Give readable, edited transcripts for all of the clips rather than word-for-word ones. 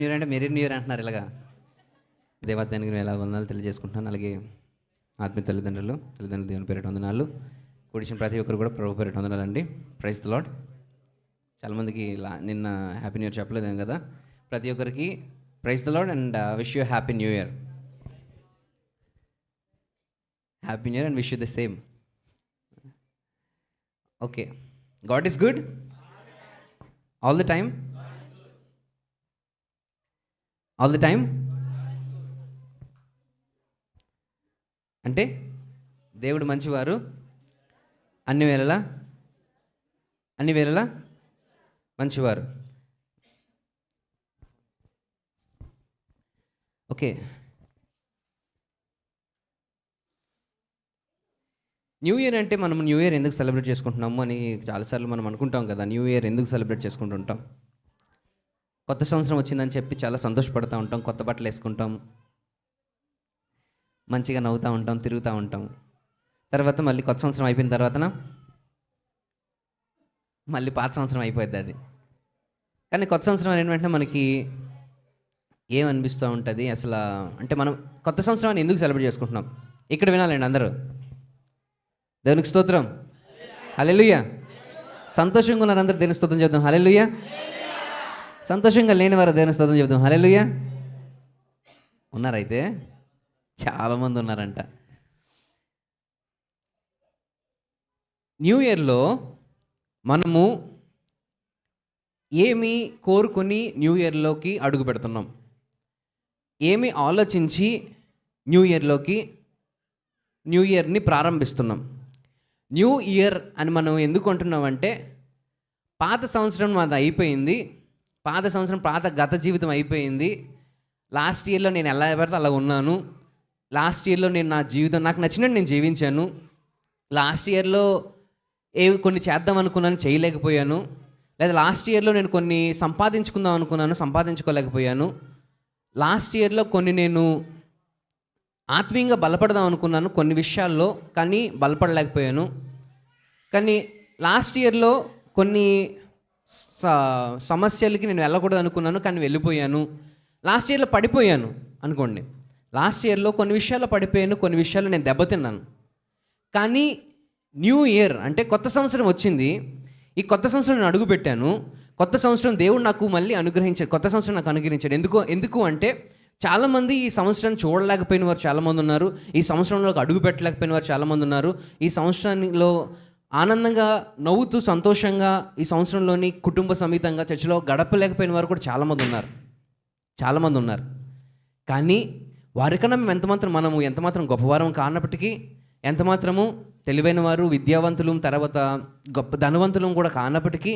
New year అంటే merry new year అంటున్నారు ఇలాగా. దేవాదానికి ఎలా వందనాలు తెలియజేసుకుంటున్నాను. అలాగే ఆత్మీయ తల్లిదండ్రులు దేవుని పేరిట వందనాలు. కూడిచిన ప్రతి ఒక్కరు కూడా ప్రభు పేరిట వందనాలు అండి. Praise the Lord. చాలామందికి నిన్న హ్యాపీ న్యూ ఇయర్ చెప్పలేదేం కదా. ప్రతి ఒక్కరికి praise the Lord and wish you happy new year. Happy new year and wish you the same. Okay, God is good all the time. All the time అంటే దేవుడు మంచివారు, అన్ని వేళలా మంచివారు. ఓకే, న్యూ ఇయర్ అంటే మనం న్యూ ఇయర్ ఎందుకు celebrate చేసుకుంటున్నాము అని చాలాసార్లు మనం అనుకుంటాం కదా. న్యూ ఇయర్ ఎందుకు సెలబ్రేట్ చేసుకుంటుంటాం? కొత్త సంవత్సరం వచ్చిందని చెప్పి చాలా సంతోషపడుతూ ఉంటాం, కొత్త బట్టలు వేసుకుంటాం, మంచిగా నవ్వుతూ ఉంటాం, తిరుగుతూ ఉంటాం. తర్వాత మళ్ళీ కొత్త సంవత్సరం అయిపోయిన తర్వాతన మళ్ళీ పాత సంవత్సరం అయిపోద్ది అది. కానీ కొత్త సంవత్సరం అయిన వెంటనే మనకి ఏమనిపిస్తూ ఉంటుంది అసలు అంటే మనం కొత్త సంవత్సరాన్ని ఎందుకు సెలబ్రేట్ చేసుకుంటున్నాం? ఇక్కడ వినాలండి అందరూ. దేవునికి స్తోత్రం, హల్లెలూయా. సంతోషంగా ఉన్నారు అందరూ, దేవునికి స్తోత్రం చెప్దాం, హల్లెలూయా. సంతోషంగా లేని వారు దేవునికి స్తోత్రం చెప్దాం, హల్లెలూయా. ఉన్నారైతే చాలామంది ఉన్నారంట. న్యూ ఇయర్లో మనము ఏమి కోరుకొని న్యూ ఇయర్లోకి అడుగు పెడుతున్నాం? ఏమి ఆలోచించి న్యూ ఇయర్ని ప్రారంభిస్తున్నాం? న్యూ ఇయర్ అని మనం ఎందుకు అంటున్నామంటే, పాత సంవత్సరం మాది అయిపోయింది, పాత సంవత్సరం గత జీవితం అయిపోయింది. లాస్ట్ ఇయర్లో నేను ఎలా పడితే అలా ఉన్నాను. లాస్ట్ ఇయర్లో నేను నా జీవితం నాకు నచ్చినట్టు నేను జీవించాను. లాస్ట్ ఇయర్లో కొన్ని చేద్దాం అనుకున్నాను, చేయలేకపోయాను. లేదా లాస్ట్ ఇయర్లో నేను కొన్ని సంపాదించుకుందాం అనుకున్నాను, సంపాదించుకోలేకపోయాను. లాస్ట్ ఇయర్లో కొన్ని నేను ఆత్మీయంగా బలపడదాం అనుకున్నాను కొన్ని విషయాల్లో, కానీ బలపడలేకపోయాను. కానీ లాస్ట్ ఇయర్లో కొన్ని సమస్యలకి నేను వెళ్ళకూడదు అనుకున్నాను, కానీ వెళ్ళిపోయాను. లాస్ట్ ఇయర్లో పడిపోయాను అనుకోండి. లాస్ట్ ఇయర్లో కొన్ని విషయాల్లో పడిపోయాను, కొన్ని విషయాల్లో నేను దెబ్బతిన్నాను. కానీ న్యూ ఇయర్ అంటే కొత్త సంవత్సరం వచ్చింది. ఈ కొత్త సంవత్సరం నేను అడుగుపెట్టాను. కొత్త సంవత్సరం దేవుడు నాకు మళ్ళీ అనుగ్రహించాడు, కొత్త సంవత్సరం నాకు అనుగ్రహించాడు. ఎందుకు అంటే చాలామంది ఈ సంవత్సరాన్ని చూడలేకపోయిన వారు చాలామంది ఉన్నారు. ఈ సంవత్సరంలో అడుగు పెట్టలేకపోయిన వారు చాలామంది ఉన్నారు. ఈ సంవత్సరంలో ఆనందంగా నవ్వుతూ సంతోషంగా ఈ సంవత్సరంలోని కుటుంబ సమేతంగా చర్చిలో గడపలేకపోయిన వారు కూడా చాలామంది ఉన్నారు. కానీ వారికన్నా మనము ఎంతమాత్రం గొప్పవారం కానప్పటికీ, ఎంతమాత్రము తెలివైన వారు, విద్యావంతులు, తర్వాత గొప్ప ధనవంతులు కూడా కానప్పటికీ,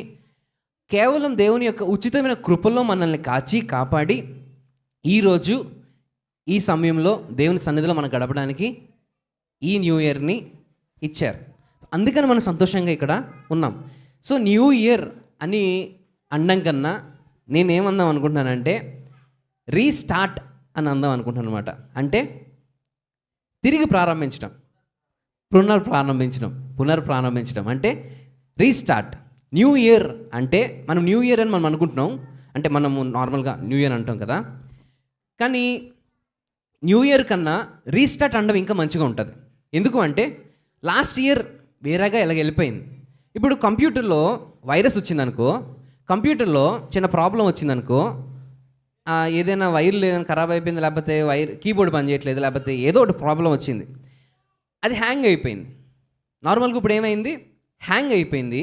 కేవలం దేవుని యొక్క ఉచితమైన కృపలో మనల్ని కాపాడి ఈరోజు ఈ సమయంలో దేవుని సన్నిధిలో మనం గడపడానికి ఈ న్యూ ఇయర్ని ఇచ్చారు. అందుకని మనం సంతోషంగా ఇక్కడ ఉన్నాం. సో న్యూ ఇయర్ అని అనడం కన్నా నేనేమందాం అనుకుంటున్నానంటే రీస్టార్ట్ అని అందాం అనుకుంటున్నాను అనమాట. అంటే తిరిగి ప్రారంభించడం, పునర్ప్రారంభించడం అంటే రీస్టార్ట్. న్యూ ఇయర్ అంటే మనం న్యూ ఇయర్ అని మనం అనుకుంటున్నాం, అంటే మనము నార్మల్గా న్యూ ఇయర్ అంటాం కదా. కానీ న్యూ ఇయర్ కన్నా రీస్టార్ట్ అనడం ఇంకా మంచిగా ఉంటుంది. ఎందుకు అంటే లాస్ట్ ఇయర్ వేరేగా ఇలాగ వెళ్ళిపోయింది. ఇప్పుడు కంప్యూటర్లో వైరస్ వచ్చిందనుకో, కంప్యూటర్లో చిన్న ప్రాబ్లం వచ్చిందనుకో, ఏదైనా వైర్లు ఏదైనా ఖరాబ్ అయిపోయింది, లేకపోతే కీబోర్డ్ పని చేయట్లేదు, లేకపోతే ఏదో ఒకటి ప్రాబ్లం వచ్చింది, అది హ్యాంగ్ అయిపోయింది. నార్మల్గా ఇప్పుడు ఏమైంది, హ్యాంగ్ అయిపోయింది.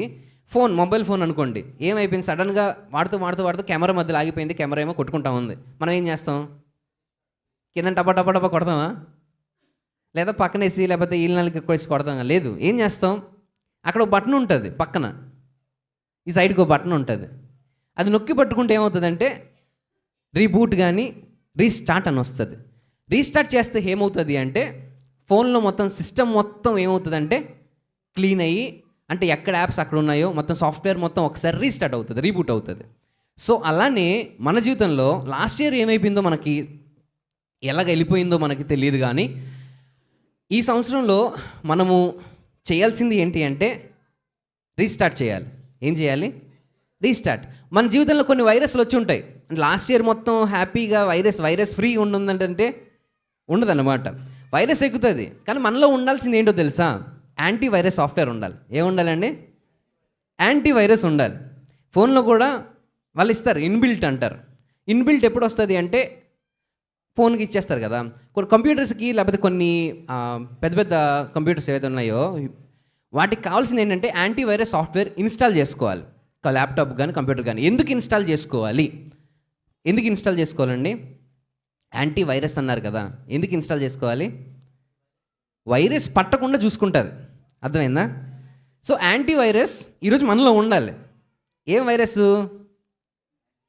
మొబైల్ ఫోన్ అనుకోండి, ఏమైపోయింది, సడన్గా వాడుతూ కెమెరా మధ్యలో ఆగిపోయింది, కెమెరా ఏమో కొట్టుకుంటా ఉంది. మనం ఏం చేస్తాం? కింద టపా కొడతామా? లేదా పక్కనేసి లేకపోతే ఈలనాలకి వేసి కొడతాం? లేదు. ఏం చేస్తాం? అక్కడ ఒక బటన్ ఉంటుంది, పక్కన ఈ సైడ్కి ఒక బటన్ ఉంటుంది. అది నొక్కి పట్టుకుంటే ఏమవుతుందంటే రీబూట్ కానీ రీస్టార్ట్ అని వస్తుంది. రీస్టార్ట్ చేస్తే ఏమవుతుంది అంటే ఫోన్లో మొత్తం సిస్టమ్ మొత్తం ఏమవుతుందంటే క్లీన్ అయ్యి, అంటే ఎక్కడ యాప్స్ అక్కడ ఉన్నాయో మొత్తం సాఫ్ట్వేర్ మొత్తం ఒకసారి రీస్టార్ట్ అవుతుంది, రీబూట్ అవుతుంది. సో అలానే మన జీవితంలో లాస్ట్ ఇయర్ ఏమైపోయిందో, మనకి ఎలాగ వెళ్ళిపోయిందో మనకి తెలియదు. కానీ ఈ సంవత్సరంలో మనము చేయాల్సింది ఏంటి అంటే రీస్టార్ట్ చేయాలి. ఏం చేయాలి? రీస్టార్ట్. మన జీవితంలో కొన్ని వైరస్లు వచ్చి ఉంటాయి. లాస్ట్ ఇయర్ మొత్తం హ్యాపీగా వైరస్ ఫ్రీ ఉంటుందంటే ఉండదన్నమాట. వైరస్ ఎక్కుతుంది, కానీ మనలో ఉండాల్సింది ఏంటో తెలుసా? యాంటీవైరస్ సాఫ్ట్వేర్ ఉండాలి. ఏముండాలండి? యాంటీవైరస్ ఉండాలి. ఫోన్లో కూడా వాళ్ళు ఇస్తారు, ఇన్బిల్ట్ అంటారు. ఇన్బిల్ట్ ఎప్పుడు వస్తుంది అంటే ఫోన్కి ఇచ్చేస్తారు కదా. కొన్ని కంప్యూటర్స్కి, లేకపోతే కొన్ని పెద్ద పెద్ద కంప్యూటర్స్ ఏవైతే ఉన్నాయో వాటికి కావాల్సింది ఏంటంటే యాంటీవైరస్ సాఫ్ట్వేర్ ఇన్స్టాల్ చేసుకోవాలి. ల్యాప్టాప్ కానీ కంప్యూటర్ కానీ. ఎందుకు ఇన్స్టాల్ చేసుకోవాలండి? యాంటీవైరస్ అన్నారు కదా, ఎందుకు ఇన్స్టాల్ చేసుకోవాలి? వైరస్ పట్టకుండా చూసుకుంటుంది. అర్థమైందా? సో యాంటీవైరస్ ఈరోజు మనలో ఉండాలి. ఏం వైరస్?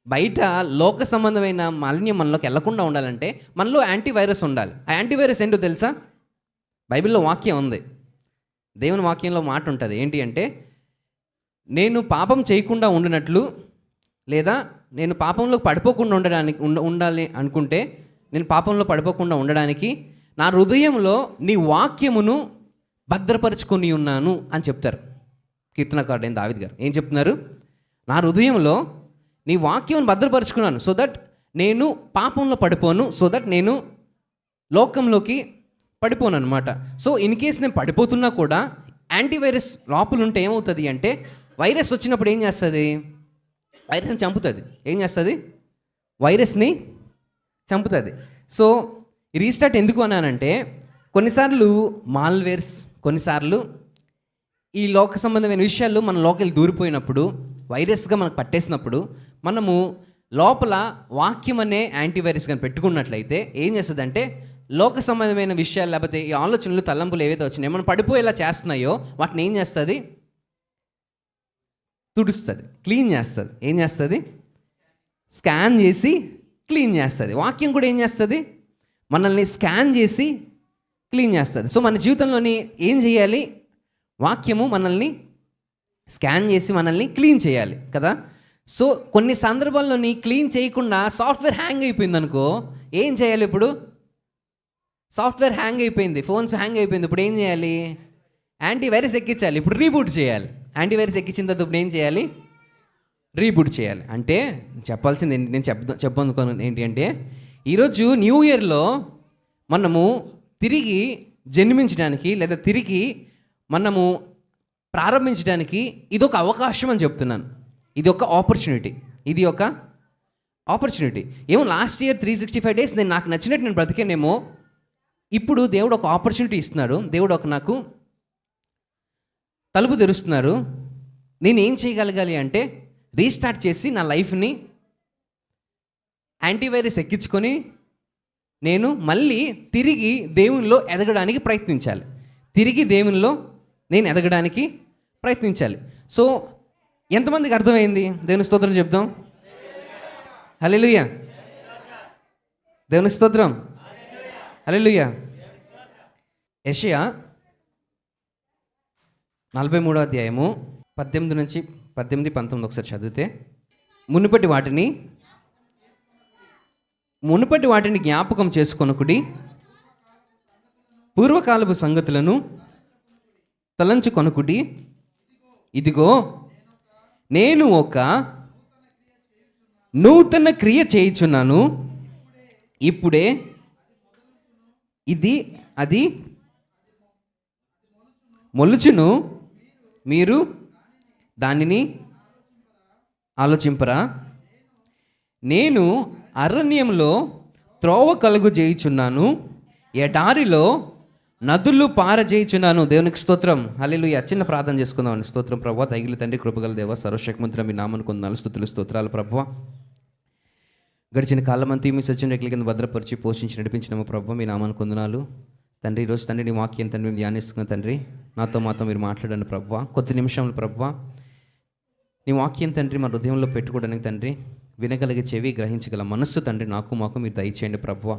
బయట లోక సంబంధమైన మాలిన్యం మనలోకి వెళ్లకుండా ఉండాలంటే మనలో యాంటీవైరస్ ఉండాలి. ఆ యాంటీవైరస్ ఏంటో తెలుసా? బైబిల్లో వాక్యం ఉంది, దేవుని వాక్యంలో మాట ఉంటుంది. ఏంటి అంటే, నేను పాపం చేయకుండా ఉండినట్లు, లేదా నేను పాపంలో పడిపోకుండా ఉండాలి అనుకుంటే, నేను పాపంలో పడిపోకుండా ఉండడానికి నా హృదయంలో నీ వాక్యమును భద్రపరుచుకొని ఉన్నాను అని చెప్తారు కీర్తనకారుడైన దావీదు గారు. ఏం చెప్తున్నారు? నా హృదయంలో నీ వాక్యమును భద్రపరుచుకున్నాను, సో దట్ నేను పాపంలో పడిపోను, సో దట్ నేను లోకంలోకి పడిపోను అనమాట. సో ఇన్ కేస్ నేను పడిపోతున్నా కూడా యాంటీవైరస్ లోపల ఉంటే ఏమవుతుంది అంటే, వైరస్ వచ్చినప్పుడు ఏం చేస్తుంది? వైరస్ని చంపుతుంది. ఏం చేస్తుంది? వైరస్ని చంపుతుంది. సో రీస్టార్ట్ ఎందుకు అన్నానంటే, కొన్నిసార్లు మాల్వేర్స్, కొన్నిసార్లు ఈ లోక సంబంధమైన విషయాలు మన లోకల్ దూరిపోయినప్పుడు, వైరస్గా మనకు పట్టేసినప్పుడు, మనము లోపల వాక్యం అనే యాంటీవైరస్ కానీ పెట్టుకున్నట్లయితే ఏం చేస్తుందంటే, లోక సంబంధమైన విషయాలు లేకపోతే ఈ ఆలోచనలు, తలంపులు ఏవైతే వచ్చినాయో మనం పడిపోయేలా చేస్తున్నాయో వాటిని ఏం చేస్తుంది? తుడుస్తుంది, క్లీన్ చేస్తుంది. ఏం చేస్తుంది? స్కాన్ చేసి క్లీన్ చేస్తుంది. వాక్యం కూడా ఏం చేస్తుంది? మనల్ని స్కాన్ చేసి క్లీన్ చేస్తుంది. సో మన జీవితంలోని ఏం చేయాలి? వాక్యము మనల్ని స్కాన్ చేసి మనల్ని క్లీన్ చేయాలి కదా. సో కొన్ని సందర్భాల్లోని క్లీన్ చేయకుండా సాఫ్ట్వేర్ హ్యాంగ్ అయిపోయింది అనుకో, ఏం చేయాలి? ఇప్పుడు సాఫ్ట్వేర్ హ్యాంగ్ అయిపోయింది, ఫోన్స్ హ్యాంగ్ అయిపోయింది. ఇప్పుడు ఏం చేయాలి? యాంటీవైరస్ ఎక్కించాలి. ఇప్పుడు రీబూట్ చేయాలి. యాంటీవైరస్ ఎక్కించిన తర్వాత ఇప్పుడు ఏం చేయాలి? రీబూట్ చేయాలి. అంటే చెప్పాల్సింది నేను చెప్పనుకోను ఏంటి అంటే, ఈరోజు న్యూ ఇయర్లో మనము తిరిగి జన్మించడానికి, లేదా తిరిగి మనము ప్రారంభించడానికి ఇదొక అవకాశం అని చెప్తున్నాను. ఇది ఒక ఆపర్చునిటీ. ఇది ఒక ఆపర్చునిటీ. ఏమో లాస్ట్ ఇయర్ 365 days నేను నాకు నచ్చినట్టు నేను బ్రతికేనేమో, ఇప్పుడు దేవుడు ఒక ఆపర్చునిటీ ఇస్తున్నాడు. దేవుడు నాకు తలుపు తెరుస్తున్నారు. నేను ఏం చేయగలగాలి అంటే, రీస్టార్ట్ చేసి నా లైఫ్ని యాంటీవైరస్ ఎక్కించుకొని నేను మళ్ళీ తిరిగి దేవునిలో ఎదగడానికి ప్రయత్నించాలి. తిరిగి దేవునిలో నేను ఎదగడానికి ప్రయత్నించాలి. సో ఎంతమందికి అర్థమైంది? దేవుని స్తోత్రం చెప్దాం. హల్లెలూయా. దేవుని స్తోత్రం. హల్లెలూయా. యెషయా 43వ అధ్యాయము 18-19 ఒకసారి చదివితే, మునుపటి వాటిని జ్ఞాపకం చేసుకొనుకుడి, పూర్వకాలపు సంగతులను తలంచుకొనుకుడి. ఇదిగో నేను ఒక నూతన క్రియ చేయుచున్నాను, ఇప్పుడే అది మొలుచును, మీరు దానిని ఆలోచింపరా? నేను అరణ్యంలో త్రోవ కలుగు చేయుచున్నాను, ఎడారిలో నదులు పారజేయుచున్నాను. దేవునికి స్తోత్రం. హల్లెలూయా. చిన్న ప్రార్థన చేసుకుందాం. స్తోత్రం ప్రభువా, దయగల తండ్రి, కృపగల దేవ, సర్వశక్తిమంతుడా, మీ నామమును కొందనాలు, స్తుతులు స్తోత్రాలు ప్రభువా. గడిచిన కాలమంతా మీ సత్యం రెక్కల కింద భద్రపరిచి పోషించి నడిపించినాము ప్రభువా, మీ నామమును కొందనాలు తండ్రి. ఈరోజు తండ్రి నీ వాక్యం తండ్రి మేము ధ్యానిస్తున్నాం తండ్రి. మాతో మీరు మాట్లాడండి ప్రభువా. కొద్ది నిమిషంలో ప్రభువా నీ వాక్యం తండ్రి మా హృదయంలో పెట్టుకోవడానికి తండ్రి, వినగలిగే చెవి, గ్రహించగల మనస్సు తండ్రి మాకు మీరు దయచేయండి ప్రభువా.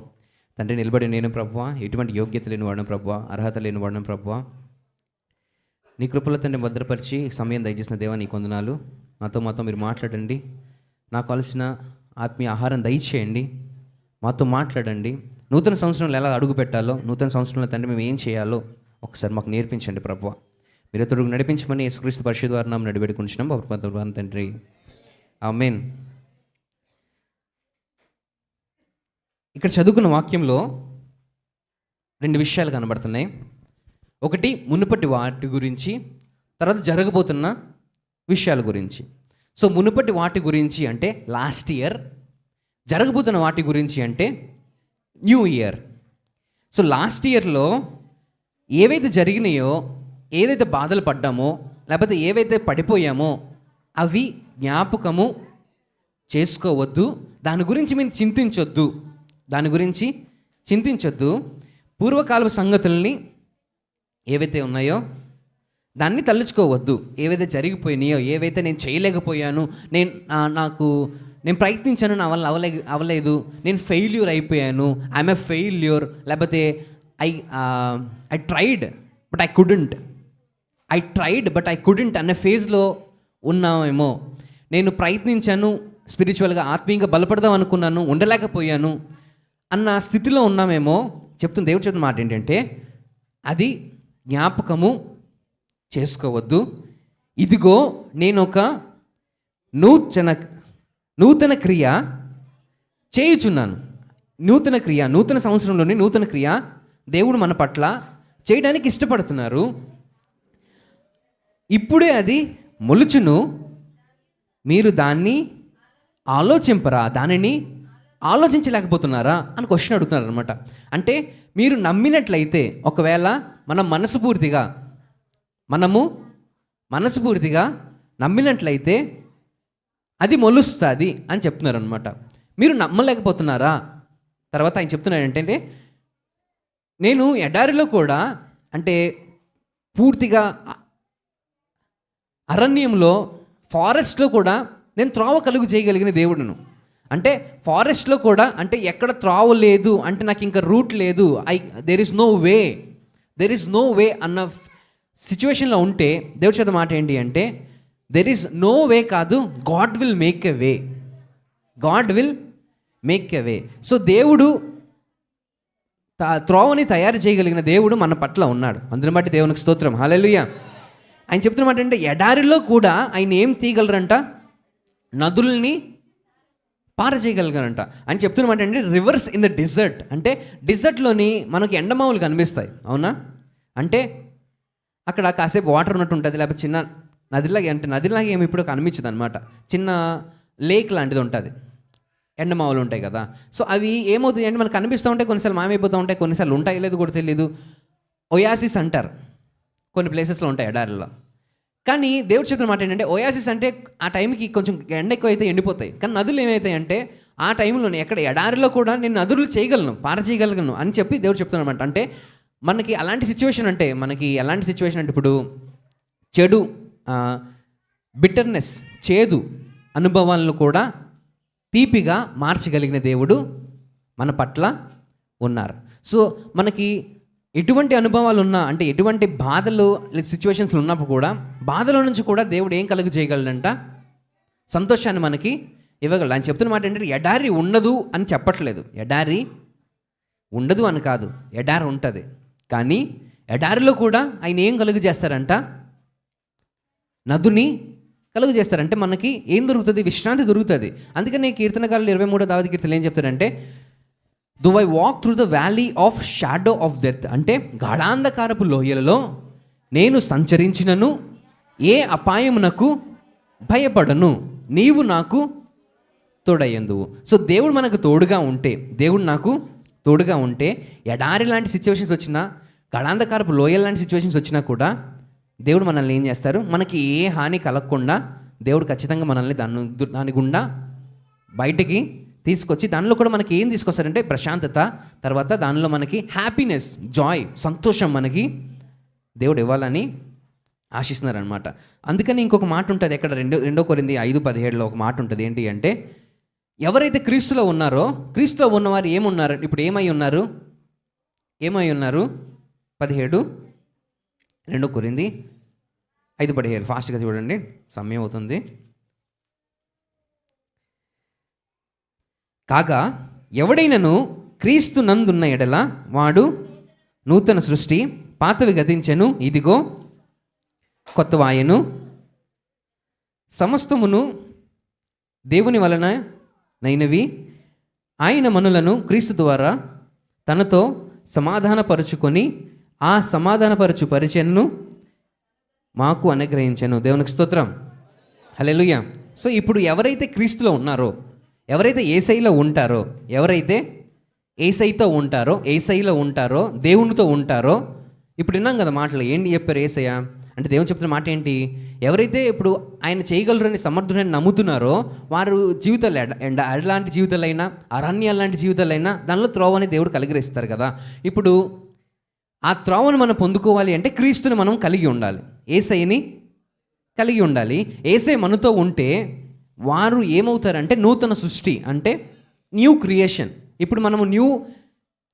తండ్రి నిలబడి నేను ప్రభువా ఎటువంటి యోగ్యత లేని వాడను ప్రభువా, అర్హత లేని వాడను ప్రభువా. నీ కృపలో తండ్రి భద్రపరిచి సమయం దయచేసిన దేవా నీ కొందనాలు. మాతో మీరు మాట్లాడండి. నాకు కావాల్సిన ఆత్మీయ ఆహారం దయచేయండి. మాతో మాట్లాడండి. నూతన సంవత్సరంలో ఎలా అడుగు పెట్టాలో, నూతన సంవత్సరంలో తండ్రి మేము ఏం చేయాలో ఒకసారి మాకు నేర్పించండి ప్రభువా. మీరు తొడుగు నడిపించమని యేసుక్రీస్తు పరిశుద్ధ వారి నామమున నడిబెట్టుకుంటున్నాం తండ్రి. ఆమేన్. ఇక్కడ చదువుకున్న వాక్యంలో 2 విషయాలు కనబడుతున్నాయి. ఒకటి మునుపటి వాటి గురించి, తర్వాత జరగబోతున్న విషయాల గురించి. సో మునుపటి వాటి గురించి అంటే లాస్ట్ ఇయర్, జరగబోతున్న వాటి గురించి అంటే న్యూ ఇయర్. సో లాస్ట్ ఇయర్లో ఏవైతే జరిగినాయో, ఏదైతే బాధలు పడ్డామో, లేకపోతే ఏవైతే పడిపోయామో అవి జ్ఞాపకము చేసుకోవద్దు. దాని గురించి మీరు చింతించొద్దు. పూర్వకాలపు సంగతుల్ని ఏవైతే ఉన్నాయో దాన్ని తలుచుకోవద్దు. ఏవైతే జరిగిపోయినాయో, ఏవైతే నేను చేయలేకపోయాను, నేను ప్రయత్నించాను, నా వల్ల అవ్వలేదు, నేను ఫెయిల్యూర్ అయిపోయాను, ఐఎమ్ ఏ ఫెయిల్యూర్, లేకపోతే I tried but I couldn't అనే ఫేజ్లో ఉన్నామేమో. నేను ప్రయత్నించాను, స్పిరిచువల్గా ఆత్మీయంగా బలపడదాం అనుకున్నాను, ఉండలేకపోయాను అన్న స్థితిలో ఉన్నామేమో. దేవుడు చెప్తున్న మాట ఏంటంటే అది జ్ఞాపకము చేసుకోవద్దు. ఇదిగో నేను ఒక నూతన క్రియ చేయుచున్నాను. నూతన సంవత్సరంలోని నూతన క్రియ దేవుడు మన పట్ల చేయడానికి ఇష్టపడుతున్నారు. ఇప్పుడే అది మొలుచును, మీరు దాన్ని ఆలోచింపరా, దానిని ఆలోచించలేకపోతున్నారా అని క్వశ్చన్ అడుగుతున్నారు అనమాట. అంటే మీరు నమ్మినట్లయితే, ఒకవేళ మనము మనస్ఫూర్తిగా నమ్మినట్లయితే అది మొలుస్తుంది అని చెప్తున్నారు అనమాట. మీరు నమ్మలేకపోతున్నారా? తర్వాత ఆయన చెప్తున్నాడు ఏంటంటే, నేను ఎడారిలో కూడా, అంటే పూర్తిగా అరణ్యంలో, ఫారెస్ట్లో కూడా నేను త్రోవ కలుగు చేయగలిగిన దేవుడును. అంటే ఫారెస్ట్లో కూడా, అంటే ఎక్కడ త్రోవ లేదు, అంటే నాకు ఇంకా రూట్ లేదు, దెర్ ఇస్ నో వే అన్న సిచ్యువేషన్లో ఉంటే దేవుడి చేత మాట ఏంటి అంటే, దెర్ ఈజ్ నో వే కాదు, God will make a way. So దేవుడు త్రోవని తయారు చేయగలిగిన దేవుడు మన పట్ల ఉన్నాడు. అందుని బట్టి దేవునికి స్తోత్రం, హల్లెలూయా. ఆయన చెప్తున్నమాట అంటే ఎడారిలో కూడా ఆయన ఏం తీయగలరంట? నదుల్ని పారచేయగలగరంట. అని చెప్తున్నమాట అంటే రివర్స్ ఇన్ ద డిజర్ట్. అంటే డిజర్ట్లోని మనకి ఎండమావులు కనిపిస్తాయి, అవునా? అంటే అక్కడ కాసేపు వాటర్ ఉన్నట్టు ఉంటుంది, లేకపోతే చిన్న నదిలాగే, అంటే నదిలాగే ఏమి ఇప్పుడు కనిపించదు అనమాట, చిన్న లేక్ లాంటిది ఉంటుంది, ఎండమావులు ఉంటాయి కదా. సో అవి ఏమవుతాయి అంటే మనకు కనిపిస్తూ ఉంటాయి, కొన్నిసార్లు మాయమైపోతూ ఉంటాయి, కొన్నిసార్లు ఉంటాయి లేదు కూడా తెలియదు. ఒయాసిస్ అంటారు, కొన్ని ప్లేసెస్లో ఉంటాయి ఎడారిలో. కానీ దేవుడు చెప్పిన మాట ఏంటంటే, ఒయాసిస్ అంటే ఆ టైంకి కొంచెం ఎండ ఎక్కువ అయితే ఎండిపోతాయి. కానీ నదులు ఏమవుతాయి అంటే ఆ టైంలోనే, ఎక్కడ ఎడారిలో కూడా నేను నదులు పారచేయగలను అని చెప్పి దేవుడు చెప్తున్నమాట. అంటే మనకి అలాంటి సిచ్యువేషన్ అంటే, ఇప్పుడు చెడు, బిటర్నెస్, చేదు అనుభవాలను కూడా తీపిగా మార్చగలిగిన దేవుడు మన పట్ల ఉన్నారు. సో మనకి ఎటువంటి అనుభవాలు ఉన్నా, అంటే ఎటువంటి బాధలు సిచ్యువేషన్స్లో ఉన్నప్పుడు కూడా, బాధలో నుంచి కూడా దేవుడు ఏం కలుగు చేయగలడంట? సంతోషాన్ని మనకి ఇవ్వగలడు. ఆయన చెప్తున్న మాట ఏంటంటే, ఎడారి ఉండదు అని చెప్పట్లేదు. ఎడారి ఉండదు అని కాదు, ఎడారి ఉంటుంది. కానీ ఎడారిలో కూడా ఆయన ఏం కలుగు చేస్తారంట? నదుని కలుగు చేస్తారంటే మనకి ఏం దొరుకుతుంది? విశ్రాంతి దొరుకుతుంది. అందుకని కీర్తనకారులు 23వ కీర్తనలు ఏం చెప్తారంటే, though I walk through the valley of shadow of death, అంటే గాఢాంధకారపు లోయలలో నేను సంచరించినను ఏ అపాయమునకు భయపడను, నీవు నాకు తోడయ్యందువు. సో దేవుడు మనకు తోడుగా ఉంటే, ఎడారి లాంటి సిచ్యువేషన్స్ వచ్చినా, గాఢాంధకారపు లోయల లాంటి సిచ్యువేషన్స్ వచ్చినా కూడా దేవుడు మనల్ని ఏం చేస్తారు? మనకి ఏ హాని కలగకుండా దేవుడు ఖచ్చితంగా మనల్ని దాని గుండా బయటికి తీసుకొచ్చి, దానిలో కూడా మనకి ఏం తీసుకొస్తారంటే ప్రశాంతత, తర్వాత దానిలో మనకి హ్యాపీనెస్, జాయ్, సంతోషం మనకి దేవుడు ఇవ్వాలని ఆశిస్తున్నారనమాట. అందుకని ఇంకొక మాట ఉంటుంది, ఎక్కడ 2 కొరింథీ 5:17 ఒక మాట ఉంటుంది. ఏంటి అంటే, ఎవరైతే క్రీస్తులో ఉన్నారో, క్రీస్తులో ఉన్నవారు ఏమున్నారు? ఇప్పుడు ఏమై ఉన్నారు? 17, 2 కొరింథీ 5:17 ఫాస్ట్గా చూడండి, సమయం అవుతుంది. కాగా ఎవడైనను క్రీస్తు నందున్న ఎడల వాడు నూతన సృష్టి, పాతవి గతించెను, ఇదిగో కొత్తవాయను. సమస్తమును దేవుని వలన నైనవి, ఆయన మనలను క్రీస్తు ద్వారా తనతో సమాధానపరుచుకొని ఆ సమాధానపరచు పరిచయను మాకు అనుగ్రహించాను. దేవునికి స్తోత్రం, హల్లెలూయా. సో ఇప్పుడు ఎవరైతే క్రీస్తులో ఉన్నారో, ఎవరైతే యేసయ్యలో ఉంటారో, ఎవరైతే యేసయ్యలో ఉంటారో, దేవునితో ఉంటారో, ఇప్పుడు విన్నాం కదా మాటలు. ఏంటి చెప్పారు యేసయ్య అంటే? దేవుని చెప్తున్న మాట ఏంటి? ఎవరైతే ఇప్పుడు ఆయన చేయగలరని సమర్థుడని నమ్ముతున్నారో వారు జీవితాలు ఎలాంటి జీవితాలైనా, అరణ్యాలు లాంటి జీవితాలైనా దానిలో త్రోవని దేవుడు కలిగిస్తారు కదా. ఇప్పుడు ఆ త్రోవను మనం పొందుకోవాలి అంటే క్రీస్తుని మనం కలిగి ఉండాలి, యేసయ్యని కలిగి ఉండాలి. యేసయ్య మనతో ఉంటే వారు ఏమవుతారంటే నూతన సృష్టి, అంటే న్యూ క్రియేషన్. ఇప్పుడు మనము న్యూ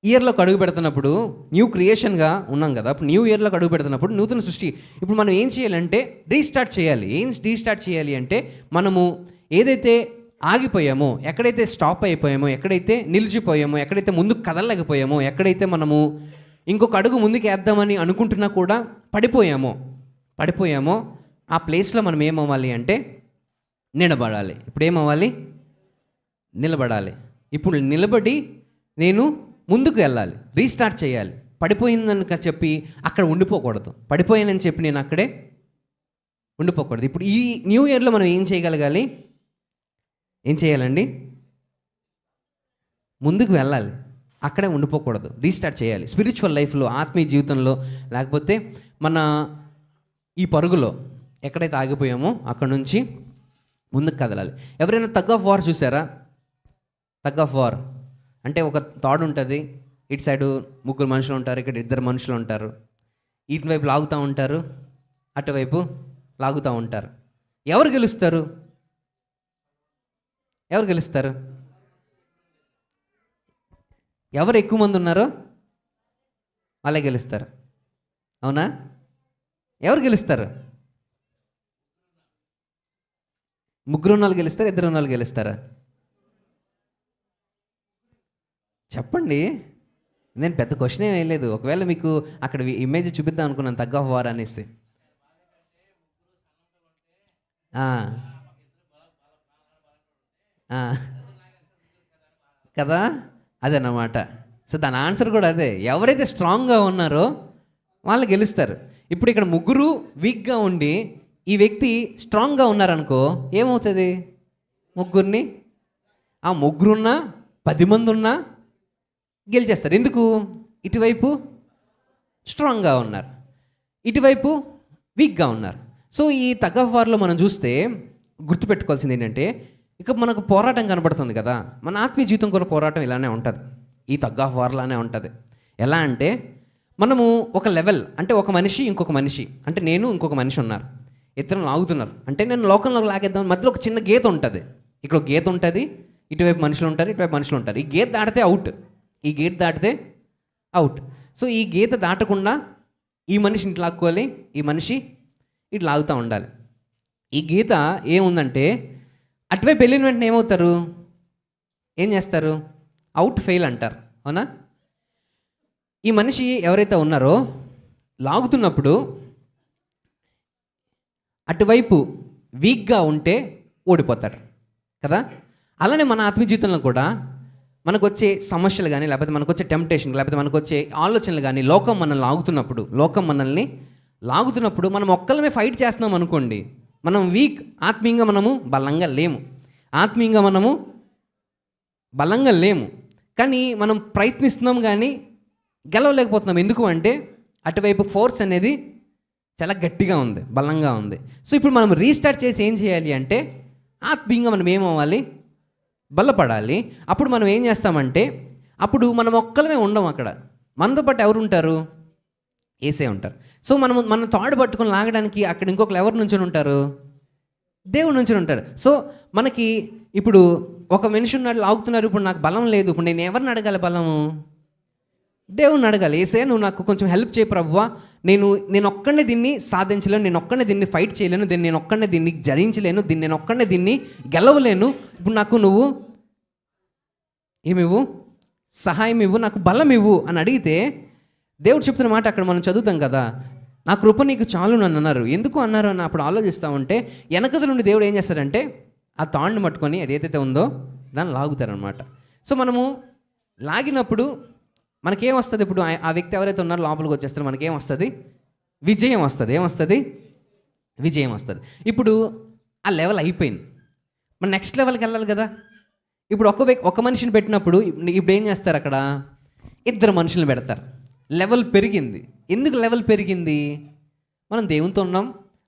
ఇయర్లోకి అడుగు పెడుతున్నప్పుడు న్యూ క్రియేషన్గా ఉన్నాం కదా. అప్పుడు న్యూ ఇయర్లోకి అడుగు పెడుతున్నప్పుడు నూతన సృష్టి. ఇప్పుడు మనం ఏం చేయాలంటే రీస్టార్ట్ చేయాలి. ఏం రీస్టార్ట్ చేయాలి అంటే మనము ఏదైతే ఆగిపోయామో, ఎక్కడైతే స్టాప్ అయిపోయామో, ఎక్కడైతే నిలిచిపోయామో, ఎక్కడైతే ముందుకు కదలలేకపోయామో, ఎక్కడైతే మనము ఇంకొక అడుగు ముందుకు వేద్దామని అనుకుంటున్నా కూడా పడిపోయామో ఆ ప్లేస్లో మనం ఏమవ్వాలి అంటే నిలబడాలి. ఇప్పుడు ఏమవ్వాలి? నిలబడాలి. ఇప్పుడు నిలబడి నేను ముందుకు వెళ్ళాలి, రీస్టార్ట్ చేయాలి. పడిపోయిందని చెప్పి అక్కడ ఉండిపోకూడదు, పడిపోయానని చెప్పి నేను అక్కడే ఉండిపోకూడదు. ఇప్పుడు ఈ న్యూ ఇయర్లో మనం ఏం చేయగలగాలి? ఏం చేయాలండి? ముందుకు వెళ్ళాలి, అక్కడే ఉండిపోకూడదు, రీస్టార్ట్ చేయాలి. స్పిరిచువల్ లైఫ్లో, ఆత్మీయ జీవితంలో, లేకపోతే మన ఈ పరుగులో ఎక్కడైతే ఆగిపోయామో అక్కడ నుంచి ముందుకు కదలాలి. ఎవరైనా టగ్ ఆఫ్ వార్ చూసారా? టగ్ ఆఫ్ వార్ అంటే ఒక తాడు ఉంటుంది, ఇటు సైడు 3 మనుషులు ఉంటారు, ఇక్కడ 2 మనుషులు ఉంటారు. ఇటువైపు లాగుతూ ఉంటారు, అటువైపు లాగుతూ ఉంటారు. ఎవరు గెలుస్తారు? ఎవరు ఎక్కువ మంది ఉన్నారో వాళ్ళే గెలుస్తారు. అవునా? ఎవరు గెలుస్తారు? 3 ఉన్నవాళ్ళు గెలుస్తారా? 2 ఉన్నవాళ్ళు గెలుస్తారా? చెప్పండి. నేను పెద్ద క్వశ్చన్ ఏం వేయలేదు. ఒకవేళ మీకు అక్కడ ఇమేజ్ చూపిద్దాం అనుకున్నాను టగ్ ఆఫ్ వార్ అనేసి. కదా, అదన్నమాట. సో దాని ఆన్సర్ కూడా అదే. ఎవరైతే స్ట్రాంగ్గా ఉన్నారో వాళ్ళు గెలుస్తారు. ఇప్పుడు ఇక్కడ 3 వీక్గా ఉండి ఈ వ్యక్తి స్ట్రాంగ్గా ఉన్నారనుకో, ఏమవుతుంది? 3 ఆ 3 ఉన్నా 10 మంది ఉన్నా గెలిచేస్తారు. ఎందుకు? ఇటువైపు స్ట్రాంగ్గా ఉన్నారు, ఇటువైపు వీక్గా ఉన్నారు. సో ఈ టగ్ ఆఫ్ వార్లో మనం చూస్తే గుర్తుపెట్టుకోవాల్సింది ఏంటంటే, ఇక మనకు పోరాటం కనబడుతుంది కదా. మన ఆత్మీయ జీవితం కూడా పోరాటం ఇలానే ఉంటుంది, ఈ టగ్ ఆఫ్ వార్లానే ఉంటుంది. ఎలా అంటే మనము ఒక లెవెల్, అంటే ఒక మనిషి ఇంకొక మనిషి, అంటే నేను ఇంకొక మనిషి ఉన్నారు, ఇద్దరు లాగుతున్నారు. అంటే నేను లోకంలోకి లాగేద్దాం, మధ్యలో ఒక చిన్న గీత ఉంటుంది, ఇక్కడ ఒక గీత ఉంటుంది, ఇటువైపు మనుషులు ఉంటారు, ఇటువైపు మనుషులు ఉంటారు. ఈ గీత దాటితే అవుట్, ఈ గీత దాటితే అవుట్. సో ఈ గీత దాటకుండా ఈ మనిషి ఇటు లాక్కోవాలి, ఈ మనిషి ఇటు లాగుతూ ఉండాలి. ఈ గీత ఏముందంటే అటువైపు వెళ్ళిన వెంటనే ఏమవుతారు? ఏం చేస్తారు? అవుట్, ఫెయిల్ అంటారు. అవునా? ఈ మనిషి ఎవరైతే ఉన్నారో లాగుతున్నప్పుడు అటువైపు వీక్గా ఉంటే ఓడిపోతాడు కదా. అలానే మన ఆత్మీయ జీవితంలో కూడా మనకు వచ్చే సమస్యలు కానీ, లేకపోతే మనకు వచ్చే టెంప్టేషన్, లేకపోతే మనకు వచ్చే ఆలోచనలు కానీ, లోకం మనల్ని లాగుతున్నప్పుడు మనం ఒక్కలమే ఫైట్ చేస్తున్నాం అనుకోండి, మనం వీక్, ఆత్మీయంగా మనము బలంగా లేము. కానీ మనం ప్రయత్నిస్తున్నాం కానీ గెలవలేకపోతున్నాం. ఎందుకు అంటే అటువైపు ఫోర్స్ అనేది చాలా గట్టిగా ఉంది, బలంగా ఉంది. సో ఇప్పుడు మనం రీస్టార్ట్ చేసి ఏం చేయాలి అంటే ఆత్మీయంగా మనం ఏమవ్వాలి? బలపడాలి. అప్పుడు మనం ఏం చేస్తామంటే, అప్పుడు మనం ఒక్కలమే ఉండం, అక్కడ మనతో పాటు ఎవరు ఉంటారు? యేసే ఉంటారు. సో మనం తాడు పట్టుకొని లాగడానికి అక్కడ ఇంకొకరు ఎవరు నుంచొని ఉంటారు? దేవుడు నుంచొని ఉంటారు. సో మనకి ఇప్పుడు ఒక మనిషి ఉన్నాడు, లాగుతున్నారు, ఇప్పుడు నాకు బలం లేదు, ఇప్పుడు నేను ఎవరిని అడగాలి? బలము దేవుణ్ణి అడగాలి. యేసే నువ్వు నాకు కొంచెం హెల్ప్ చేయి ప్రభువా, నేను ఒక్కడే దీన్ని సాధించలేను, నేను ఒక్కడే దీన్ని ఫైట్ చేయలేను, నేను ఒక్కడే దీన్ని జరించలేను, నేను ఒక్కడే దీన్ని గెలవలేను, ఇప్పుడు నాకు నువ్వు ఏమివ్వు? సహాయం ఇవ్వు, నాకు బలం ఇవ్వు అని అడిగితే దేవుడు చెప్తున్న మాట అక్కడ మనం చదువుతాం కదా, నా కృప నీకు చాలు నన్ను అన్నారు. ఎందుకు అన్నారు అని అప్పుడు ఆలోచిస్తూ ఉంటే వెనకద నుండి దేవుడు ఏం చేస్తాడంటే ఆ తాడుని పట్టుకొని అది ఏదైతే ఉందో దాన్ని లాగుతారనమాట. సో మనము లాగినప్పుడు మనకేం వస్తుంది? ఇప్పుడు ఆ వ్యక్తి ఎవరైతే ఉన్నారో లోపలికి వచ్చేస్తారో మనకేం వస్తుంది? విజయం వస్తుంది. ఏమొస్తుంది? విజయం వస్తుంది. ఇప్పుడు ఆ లెవెల్ అయిపోయింది, మన నెక్స్ట్ లెవెల్కి వెళ్ళాలి కదా. ఇప్పుడు ఒక మనిషిని పెట్టినప్పుడు ఇప్పుడు ఏం చేస్తారు? అక్కడ 2 మనుషులను పెడతారు. లెవెల్ పెరిగింది. ఎందుకు లెవెల్ పెరిగింది? మనం దేవునితో ఉన్నాం,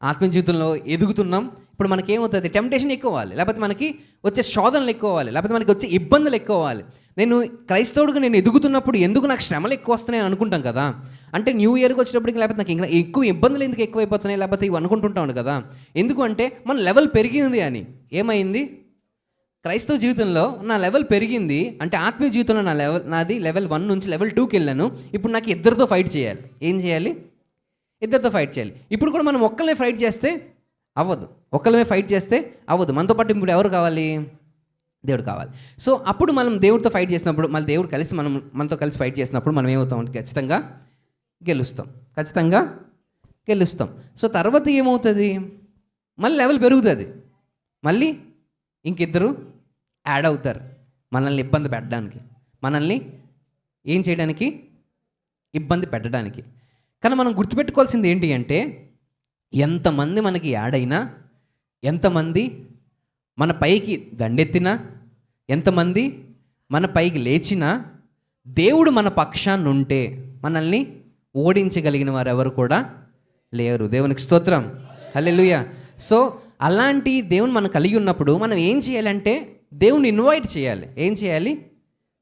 ఆత్మీయ జీవితంలో ఎదుగుతున్నాం. ఇప్పుడు మనకేమవుతుంది? టెంప్టేషన్ ఎక్కువ అవ్వాలి, లేకపోతే మనకి వచ్చే శోధనలు ఎక్కువ అవ్వాలి, లేకపోతే మనకి వచ్చే ఇబ్బందులు ఎక్కువ అవ్వాలి. నేను క్రైస్తవుడిగా నేను ఎదుగుతున్నప్పుడు ఎందుకు నాకు శ్రమలు ఎక్కువ వస్తున్నాయి అనుకుంటాం కదా. అంటే న్యూ ఇయర్కి వచ్చేటప్పటికి లేకపోతే నాకు ఇంకా ఎక్కువ ఇబ్బందులు ఎందుకు ఎక్కువైపోతున్నాయి, లేకపోతే ఇవి అనుకుంటుంటాను కదా. ఎందుకు అంటే మన లెవెల్ పెరిగింది అని. ఏమైంది? క్రైస్తవ జీవితంలో నా లెవెల్ పెరిగింది అంటే ఆత్మీయ జీవితంలో నాది లెవెల్ 1 నుంచి లెవెల్ 2కి వెళ్ళాను. ఇప్పుడు నాకు 2తో ఫైట్ చేయాలి. ఏం చేయాలి? 2తో ఫైట్ చేయాలి. ఇప్పుడు కూడా మనం ఒక్కళ్ళనే ఫైట్ చేస్తే అవ్వదు. ఒక్కళ్ళమే ఫైట్ చేస్తే అవ్వదు. మనతో పాటు ఇప్పుడు ఎవరు కావాలి? దేవుడు కావాలి. సో అప్పుడు మనం దేవుడితో ఫైట్ చేసినప్పుడు, మళ్ళీ దేవుడు కలిసి మనతో కలిసి ఫైట్ చేసినప్పుడు మనం ఏమవుతాం అంటే ఖచ్చితంగా గెలుస్తాం. సో తర్వాత ఏమవుతుంది? మళ్ళీ లెవెల్ పెరుగుతుంది. మళ్ళీ ఇంకిద్దరు యాడ్ అవుతారు మనల్ని ఇబ్బంది పెట్టడానికి, మనల్ని ఏం చేయడానికి? ఇబ్బంది పెట్టడానికి. కానీ మనం గుర్తుపెట్టుకోవాల్సింది ఏంటి అంటే, ఎంతమంది మనకి యాడ్ అయినా, ఎంతమంది మన పైకి దండెత్తినా, ఎంతమంది మన పైకి లేచినా, దేవుడు మన పక్షాన్ని ఉంటే మనల్ని ఓడించగలిగిన వారు ఎవరు కూడా లేరు. దేవునికి స్తోత్రం, హల్లెలూయా. సో అలాంటి దేవుని మనం కలిగి ఉన్నప్పుడు మనం ఏం చేయాలంటే దేవుని ఇన్వైట్ చేయాలి. ఏం చేయాలి?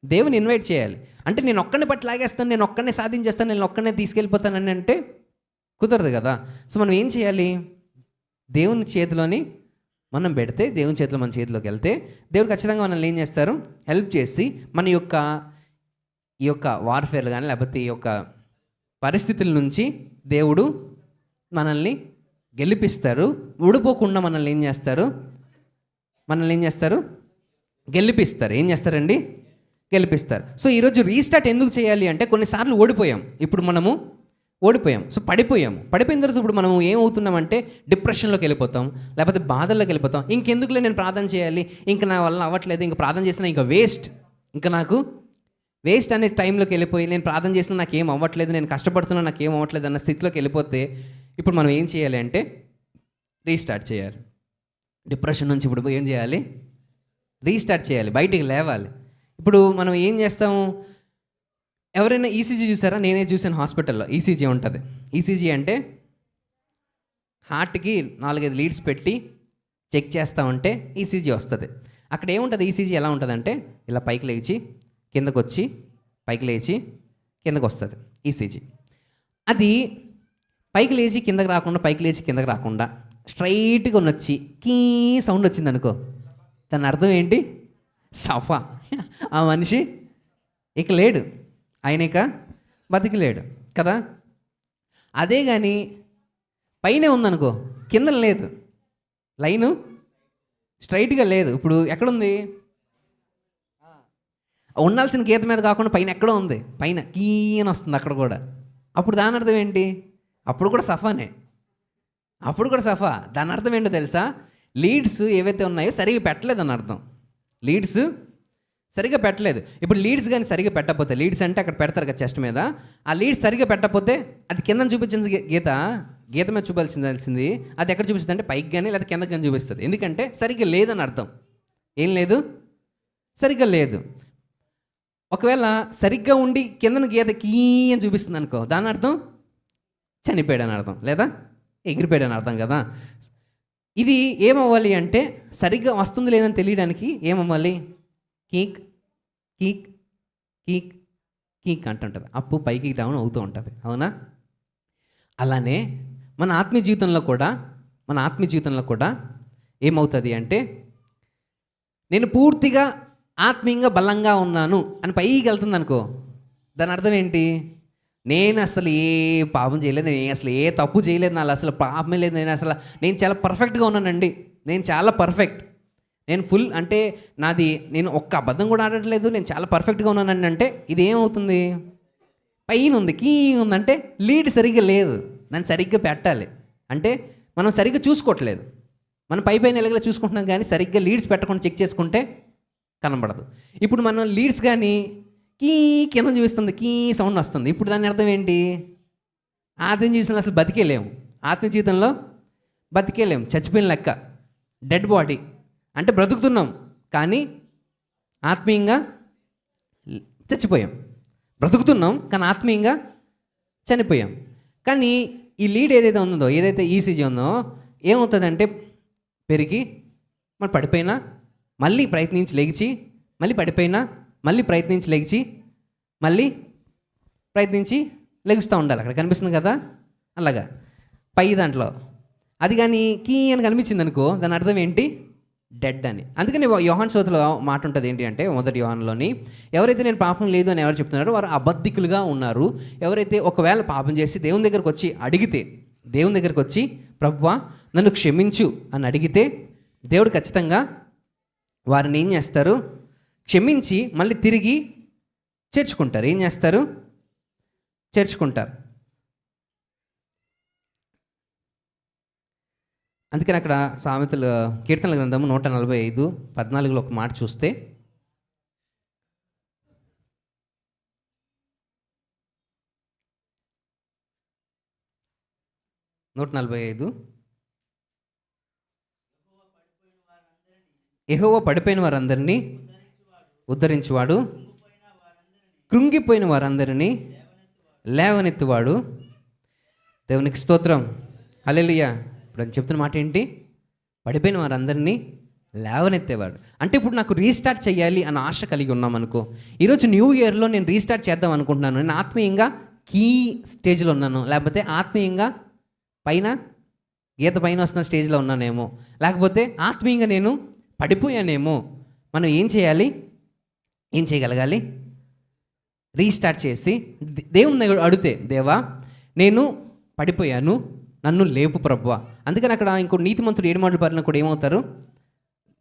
దేవుని ఇన్వైట్ చేయాలి. అంటే నేను ఒక్కడిని పట్టి లాగేస్తాను, నేను ఒక్కడనే సాధించేస్తాను, నేను ఒక్కడనే తీసుకెళ్ళిపోతానని అంటే కుదరదు కదా. సో మనం ఏం చేయాలి? దేవుని చేతిలోని మనం పెడితే, దేవుని చేతిలో మన చేతిలోకి వెళ్తే దేవుడు ఖచ్చితంగా మనల్ని ఏం చేస్తారు? హెల్ప్ చేసి మన ఈ యొక్క వార్ఫేర్ కానీ లేకపోతే ఈ యొక్క పరిస్థితుల నుంచి దేవుడు మనల్ని గెలిపిస్తారు. ఓడిపోకుండా మనల్ని ఏం చేస్తారు? గెలిపిస్తారు. ఏం చేస్తారండి? గెలిపిస్తారు. సో ఈరోజు రీస్టార్ట్ ఎందుకు చేయాలి అంటే, కొన్నిసార్లు ఓడిపోయాం. ఇప్పుడు మనము ఓడిపోయాం, సో పడిపోయిన తర్వాత ఇప్పుడు మనం ఏమవుతున్నామంటే డిప్రెషన్లోకి వెళ్ళిపోతాం, లేకపోతే బాధల్లోకి వెళ్ళిపోతాం. ఇంకెందుకులే నేను ప్రార్థన చేయాలి, ఇంకా నా వల్ల అవ్వట్లేదు, ఇంకా ప్రార్థన చేసినా ఇంకా నాకు వేస్ట్ అనే టైంలోకి వెళ్ళిపోయి, నేను ప్రార్థన చేసినా నాకేం అవ్వట్లేదు, నేను కష్టపడుతున్నా నాకేం అవ్వట్లేదు అన్న స్థితిలోకి వెళ్ళిపోతే ఇప్పుడు మనం ఏం చేయాలి అంటే రీస్టార్ట్ చేయాలి. డిప్రెషన్ నుంచి ఇప్పుడు ఏం చేయాలి? రీస్టార్ట్ చేయాలి, బయటికి లేవాలి. ఇప్పుడు మనం ఏం చేస్తాము? ఎవరైనా ఈసీజీ చూసారా? నేనే చూసాను హాస్పిటల్లో. ఈసీజీ ఉంటుంది. ఈసీజీ అంటే హార్ట్కి 4-5 లీడ్స్ పెట్టి చెక్ చేస్తూ ఉంటే ఈసీజీ వస్తుంది. అక్కడ ఏముంటుంది? ఈసీజీ ఎలా ఉంటుందంటే ఇలా పైకి లేచి కిందకు వచ్చి, పైకి లేచి కిందకు వస్తుంది ఈసీజీ. అది పైకి లేచి కిందకి రాకుండా, పైకి లేచి కిందకి రాకుండా స్ట్రైట్గా వచ్చి కీ సౌండ్ వచ్చింది అనుకో, దాని అర్థం ఏంటి? సఫా. ఆ మనిషి ఇక లేడు, ఆయన ఇక బతికి లేడు కదా. అదే కానీ పైనే ఉందనుకో, కింద లేదు, లైను స్ట్రైట్గా లేదు. ఇప్పుడు ఎక్కడుంది? ఉండాల్సిన గీత మీద కాకుండా పైన ఎక్కడో ఉంది, పైన కీని వస్తుంది అక్కడ కూడా. అప్పుడు దాని అర్థం ఏంటి? అప్పుడు కూడా సఫానే, అప్పుడు కూడా సఫా. దాని అర్థం ఏంటో తెలుసా? లీడ్స్ ఏవైతే ఉన్నాయో సరిగా పెట్టలేదు అని అర్థం. లీడ్స్ సరిగా పెట్టలేదు. ఇప్పుడు లీడ్స్ కానీ సరిగా పెట్టకపోతే, లీడ్స్ అంటే అక్కడ పెడతారు కదా చెస్ట్ మీద, ఆ లీడ్స్ సరిగా పెట్టకపోతే అది కింద చూపించింది గీత మీద చూపాల్సింది అది ఎక్కడ చూపిస్తుంది అంటే పైకి కానీ లేదా కిందకి కానీ చూపిస్తుంది. ఎందుకంటే సరిగ్గా లేదని అర్థం. ఏం లేదు? సరిగ్గా లేదు. ఒకవేళ సరిగ్గా ఉండి కిందన గీత కీ అని చూపిస్తుంది అనుకో, దాని అర్థం చనిపోయాడు అని అర్థం, లేదా ఎగిరిపోయాడు అని అర్థం కదా. ఇది ఏమవ్వాలి అంటే సరిగ్గా వస్తుంది లేదని తెలియడానికి ఏమవ్వాలి? కీక్ కీక్ కీక్ కీక్ అంటుంటుంది. అప్పు పైకి డౌన్ అవుతూ ఉంటుంది, అవునా? అలానే మన ఆత్మీయ జీవితంలో కూడా ఏమవుతుంది అంటే, నేను పూర్తిగా ఆత్మీయంగా బలంగా ఉన్నాను అని పైకి వెళ్తుంది అనుకో, దాని అర్థం ఏంటి? నేను అసలు ఏ పాపం చేయలేదు, నేను అసలు ఏ తప్పు చేయలేదు, నాలో అసలు పాపమే లేదు, నేను చాలా పర్ఫెక్ట్గా ఉన్నానండి, నేను చాలా పర్ఫెక్ట్, నేను ఫుల్ అంటే నేను ఒక్క అబద్ధం కూడా ఆడట్లేదు, నేను చాలా పర్ఫెక్ట్గా ఉన్నానండి అంటే ఇది ఏమవుతుంది? పైన ఉంది, కీ ఉందంటే లీడ్ సరిగ్గా లేదు, దాన్ని సరిగ్గా పెట్టాలి. అంటే మనం సరిగ్గా చూసుకోవట్లేదు, మనం పైన ఎలాగలా చూసుకుంటున్నాం కానీ సరిగ్గా లీడ్స్ పెట్టకుండా చెక్ చేసుకుంటే కనబడదు. ఇప్పుడు మనం లీడ్స్ కానీ కీ కింద చూపిస్తుంది, కీ సౌండ్ వస్తుంది. ఇప్పుడు దాని అర్థం ఏంటి? ఆత్మీయ జీవితంలో అసలు బతికేలేము. ఆత్మీయ జీవితంలో బతికేలేము, చచ్చిపోయిన లెక్క, డెడ్ బాడీ. అంటే బ్రతుకుతున్నాం కానీ ఆత్మీయంగా చచ్చిపోయాం. బ్రతుకుతున్నాం కానీ ఆత్మీయంగా చనిపోయాం. కానీ ఈ లీడ్ ఏదైతే ఉందో, ఏదైతే ఈసీజీ ఉందో, ఏమవుతుందంటే పెరిగి మరి పడిపోయినా మళ్ళీ ప్రయత్నించి లెగిచి, మళ్ళీ పడిపోయినా మళ్ళీ ప్రయత్నించి లెగిచి, మళ్ళీ ప్రయత్నించి లెగుస్తూ ఉండాలి. అక్కడ కనిపిస్తుంది కదా అలాగా పై దాంట్లో. అది కానీ కీ అని కనిపించింది అనుకో, దాని అర్థం ఏంటి? డెడ్ అని. అందుకని యోహాను సువార్తలో మాట ఉంటుంది ఏంటి అంటే, మొదటి యోహానులోని, ఎవరైతే నేను పాపం లేదు అని ఎవరు చెప్తున్నారో వారు అబద్ధికులుగా ఉన్నారు. ఎవరైతే ఒకవేళ పాపం చేసి దేవుని దగ్గరకు వచ్చి అడిగితే, దేవుని దగ్గరకు వచ్చి ప్రభువా నన్ను క్షమించు అని అడిగితే, దేవుడు ఖచ్చితంగా వారిని ఏం చేస్తారు? క్షమించి మళ్ళీ తిరిగి చేర్చుకుంటారు. ఏం చేస్తారు? చేర్చుకుంటారు. అందుకని అక్కడ సామెతలు, కీర్తనల గ్రంథము 145:14 ఒక మాట చూస్తే, 145 యెహోవా పడిపోయిన వారందరినీ ఉద్ధరించువాడు, కృంగిపోయిన వారందరినీ లేవనెత్తువాడు. దేవునికి స్తోత్రం, హల్లెలూయా. ఇప్పుడు అని చెప్తున్న మాట ఏంటి? పడిపోయిన వారందరినీ లేవనెత్తేవాడు. అంటే ఇప్పుడు నాకు రీస్టార్ట్ చేయాలి అన్న ఆశ కలిగి ఉన్నాం అనుకో. ఈరోజు న్యూ ఇయర్లో నేను రీస్టార్ట్ చేద్దాం అనుకుంటున్నాను. నేను ఆత్మీయంగా కీ స్టేజ్లో ఉన్నాను, లేకపోతే ఆత్మీయంగా పైన గీత పైన వస్తున్న స్టేజ్లో ఉన్నానేమో, లేకపోతే ఆత్మీయంగా నేను పడిపోయానేమో. మనం ఏం చేయాలి? ఏం చేయగలగాలి? రీస్టార్ట్ చేసి దేవుని అడిగితే, దేవా నేను పడిపోయాను, నన్ను లేపు ప్రభువా. అందుకని అక్కడ ఇంకో నీతిమంతుడు 7 మాటలు పారిన కూడా ఏమవుతారు?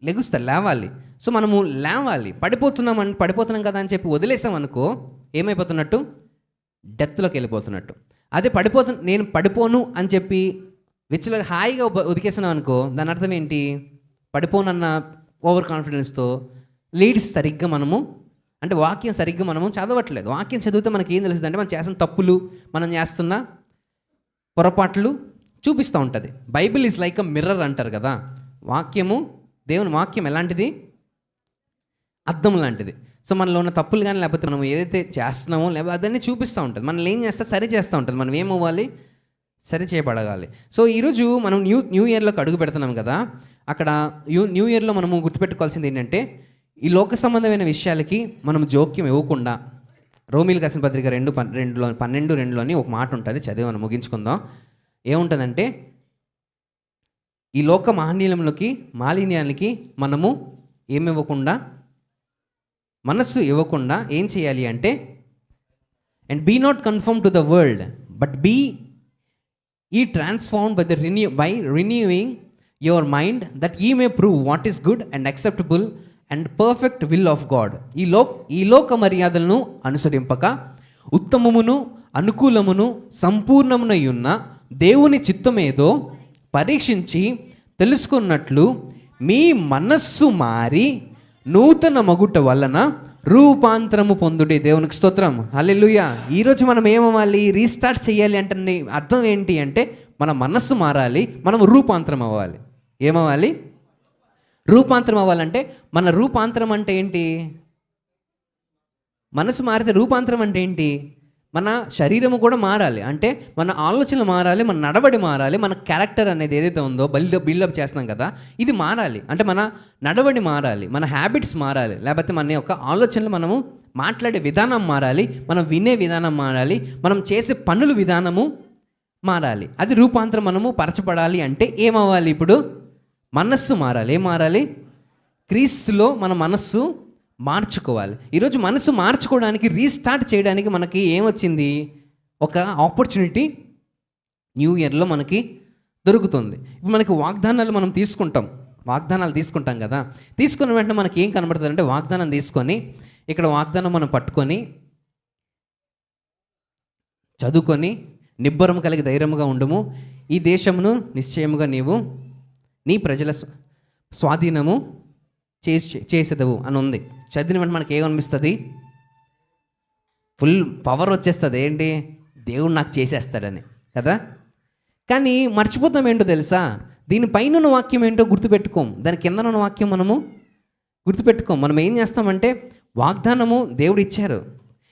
లెగుస్తారు, లేవాలి. సో మనము లేవాలి. పడిపోతున్నాం కదా అని చెప్పి వదిలేసాం అనుకో, ఏమైపోతున్నట్టు? డెత్లోకి వెళ్ళిపోతున్నట్టు. అదే నేను పడిపోను అని చెప్పి విచ్చల హాయిగా ఉదికేసినాం అనుకో, దాని అర్థం ఏంటి? పడిపోనన్న ఓవర్ కాన్ఫిడెన్స్తో లీడ్స్ సరిగ్గా మనము, అంటే వాక్యం సరిగ్గా మనము చదవట్లేదు. వాక్యం చదివితే మనకి ఏం తెలుస్తుంది అంటే, మనం చేస్తున్న తప్పులు, మనం చేస్తున్న పొరపాట్లు చూపిస్తూ ఉంటుంది. Bible is like a mirror అంటారు కదా. వాక్యము, దేవుని వాక్యం ఎలాంటిది? అద్దం లాంటిది. సో మనలో ఉన్న తప్పులు కానీ, లేకపోతే మనం ఏదైతే చేస్తున్నామో లేకపోతే అదన్నీ చూపిస్తూ ఉంటుంది. మనల్ని ఏం చేస్తే సరి చేస్తూ ఉంటుంది. మనం ఏమవ్వాలి? సరి చేయబడగాలి. సో ఈరోజు మనం న్యూ ఇయర్లోకి అడుగు పెడుతున్నాం కదా. అక్కడ న్యూ ఇయర్లో మనము గుర్తుపెట్టుకోవాల్సింది ఏంటంటే, ఈ లోక సంబంధమైన విషయాలకి మనం జోక్యం ఇవ్వకుండా, రోమీయులకు రాసిన పత్రిక 12:2 ఒక మాట ఉంటుంది, చదివి మనం ముగించుకుందాం. ఏముంటుందంటే, ఈ లోక మాలిన్యాలకి మనము ఏమివ్వకుండా, మనస్సు ఇవ్వకుండా ఏం చేయాలి అంటే, and be not conform to the world but be ye transformed by renewing your mind that ye may prove what is good and acceptable and perfect will of God. ఈ లోక మర్యాదలను అనుసరింపక ఉత్తమమును అనుకూలమును సంపూర్ణమునయున్న దేవుని చిత్తమేదో పరీక్షించి తెలుసుకున్నట్లు మీ మనస్సు మారి నూతన మగుట వలన రూపాంతరము పొందుడి. దేవునికి స్తోత్రం, హల్లెలూయా. ఈరోజు మనం ఏమవ్వాలి? రీస్టార్ట్ చేయాలి అంటే అర్థం ఏంటి అంటే, మన మనస్సు మారాలి, మనం రూపాంతరం అవ్వాలి. ఏమవ్వాలి? రూపాంతరం అవ్వాలంటే, మన రూపాంతరం అంటే ఏంటి? మనసు మారితే రూపాంతరం అంటే ఏంటి? మన శరీరము కూడా మారాలి. అంటే మన ఆలోచనలు మారాలి, మన నడవడి మారాలి, మన క్యారెక్టర్ అనేది ఏదైతే ఉందో బిల్డప్ చేస్తున్నాం కదా, ఇది మారాలి. అంటే మన నడవడి మారాలి, మన హ్యాబిట్స్ మారాలి, లేకపోతే మన యొక్క ఆలోచనలు, మనము మాట్లాడే విధానం మారాలి, మనం వినే విధానం మారాలి, మనం చేసే పనుల విధానము మారాలి. అది రూపాంతరం మనము పరచబడాలి అంటే ఏమవ్వాలి? ఇప్పుడు మనస్సు మారాలి. ఏం మారాలి? క్రీస్తులో మన మనస్సు మార్చుకోవాలి. ఈరోజు మనసు మార్చుకోవడానికి, రీస్టార్ట్ చేయడానికి మనకి ఏమొచ్చింది? ఒక ఆపర్చునిటీ న్యూ ఇయర్లో మనకి దొరుకుతుంది. ఇప్పుడు మనకి వాగ్దానాలు మనం తీసుకుంటాం కదా. తీసుకున్న వెంటనే మనకి ఏం కనబడుతుంది అంటే, వాగ్దానం తీసుకొని ఇక్కడ వాగ్దానం మనం పట్టుకొని చదువుకొని నిబ్బరం కలిగి ధైర్యముగా ఉండుము, ఈ దేశమును నిశ్చయముగా నీవు నీ ప్రజల స్వాధీనము చేసేదవు అని ఉంది. చదివిన వెంటనే మనకి ఏమనిపిస్తుంది? ఫుల్ పవర్ వచ్చేస్తుంది. ఏంటి? దేవుడు నాకు చేసేస్తాడని కదా. కానీ మర్చిపోతాం ఏంటో తెలుసా? దీనిపైన ఉన్న వాక్యం ఏంటో గుర్తుపెట్టుకోం, దాని కింద ఉన్న వాక్యం మనము గుర్తుపెట్టుకోం. మనం ఏం చేస్తామంటే, వాగ్దానము దేవుడు ఇచ్చారు,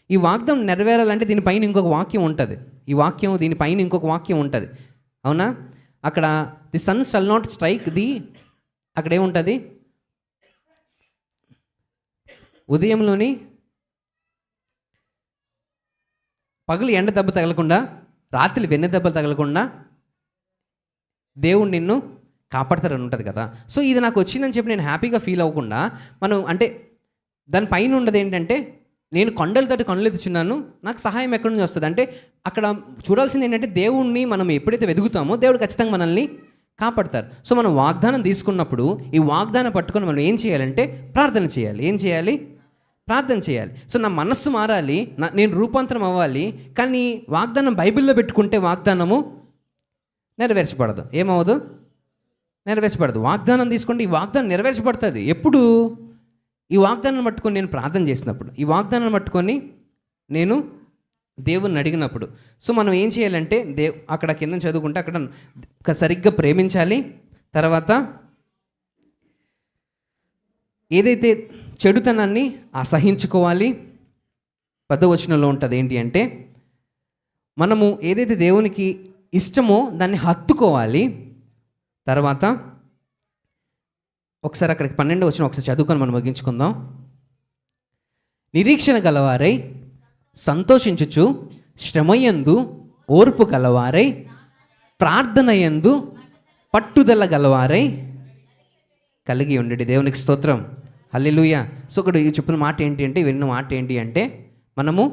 ఈ వాగ్దానం నెరవేరాలంటే దీనిపైన ఇంకొక వాక్యం ఉంటుంది. ఈ వాక్యం దీనిపైన ఇంకొక వాక్యం ఉంటుంది, అవునా? అక్కడ the sun shall not strike the, అక్కడ ఏముంటుంది? ఉదయంలోని పగలు ఎండ దెబ్బ తగలకుండా, రాత్రి వెన్నె దెబ్బ తగలకుండా దేవుడు నిన్ను కాపాడతారని ఉంటుంది కదా. సో ఇది నాకు వచ్చిందని చెప్పి నేను హ్యాపీగా ఫీల్ అవ్వకుండా, మనం అంటే దానిపైన ఉండదు ఏంటంటే, నేను కొండల తోటి కొండలు ఎత్తుచున్నాను, నాకు సహాయం ఎక్కడి నుంచి వస్తుంది అంటే, అక్కడ చూడాల్సింది ఏంటంటే, దేవుణ్ణి మనం ఎప్పుడైతే వెతుకుతామో దేవుడు ఖచ్చితంగా మనల్ని కాపాడతారు. సో మనం వాగ్దానం తీసుకున్నప్పుడు ఈ వాగ్దానం పట్టుకొని మనం ఏం చేయాలంటే ప్రార్థన చేయాలి. ఏం చేయాలి? ప్రార్థన చేయాలి. సో నా మనస్సు మారాలి, నేను రూపాంతరం అవ్వాలి. కానీ వాగ్దానం బైబిల్లో పెట్టుకుంటే వాగ్దానము నెరవేర్చబడదు. ఏమవ్వదు? నెరవేర్చబడదు. వాగ్దానం తీసుకుంటే ఈ వాగ్దానం నెరవేర్చబడుతుంది. ఎప్పుడు? ఈ వాగ్దానాన్ని పట్టుకొని నేను ప్రార్థన చేసినప్పుడు, ఈ వాగ్దానాన్ని పట్టుకొని నేను దేవుణ్ణి అడిగినప్పుడు. సో మనం ఏం చేయాలంటే, అక్కడ కింద చదువుకుంటే అక్కడ సరిగ్గా ప్రేమించాలి. తర్వాత ఏదైతే చెడుతనాన్ని అసహించుకోవాలి. 10వ వచనంలో ఉంటుంది ఏంటి అంటే, మనము ఏదైతే దేవునికి ఇష్టమో దాన్ని హత్తుకోవాలి. తర్వాత ఒకసారి అక్కడికి 12వ వచనం ఒకసారి చదువుకొని మనం ముగించుకుందాం. నిరీక్షణ గలవారై సంతోషించుచు, శ్రమయందు ఓర్పు గలవారై, ప్రార్థనయందు పట్టుదల గలవారై కలిగి ఉండేది. దేవునికి స్తోత్రం, హల్లెలూయా. సో ఇక్కడ చెప్పిన మాట ఏంటి అంటే, విన్న మాట ఏంటి అంటే, మనము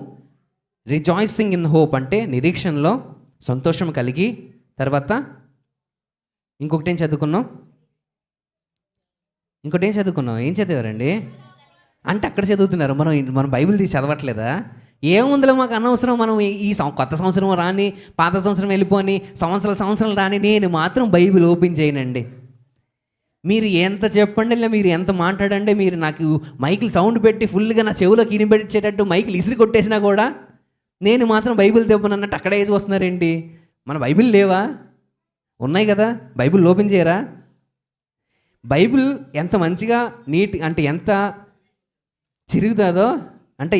రిజాయిసింగ్ ఇన్ హోప్ అంటే నిరీక్షణలో సంతోషం కలిగి, తర్వాత ఇంకొకటి ఏం చదువుకున్నాం? ఏం చదివారండి? అంటే అక్కడ చదువుతున్నారు, మనం బైబిల్ తీసి చదవట్లేదా? ఏముందిలే మాకు అనవసరం, మనం ఈ కొత్త సంవత్సరం రాని, పాత సంవత్సరం వెళ్ళిపోని, సంవత్సరాలు రాని, నేను మాత్రం బైబిల్ ఓపెన్ చేయనండి. మీరు ఎంత చెప్పండి, ఇలా మీరు ఎంత మాట్లాడండి, మీరు నాకు మైకిల్ సౌండ్ పెట్టి ఫుల్గా నా చెవులోకి ఇనిపెట్టేటట్టు మైకిల్ ఇసిరి కొట్టేసినా కూడా నేను మాత్రం బైబిల్ తెప్పనన్నట్టు అక్కడే వేసి వస్తున్నారేంటి? మన బైబిల్ లేవా? ఉన్నాయి కదా, బైబిల్ ఓపెన్ చేయరా? బైబిల్ ఎంత మంచిగా అంటే ఎంత చిరుగుతుందో, అంటే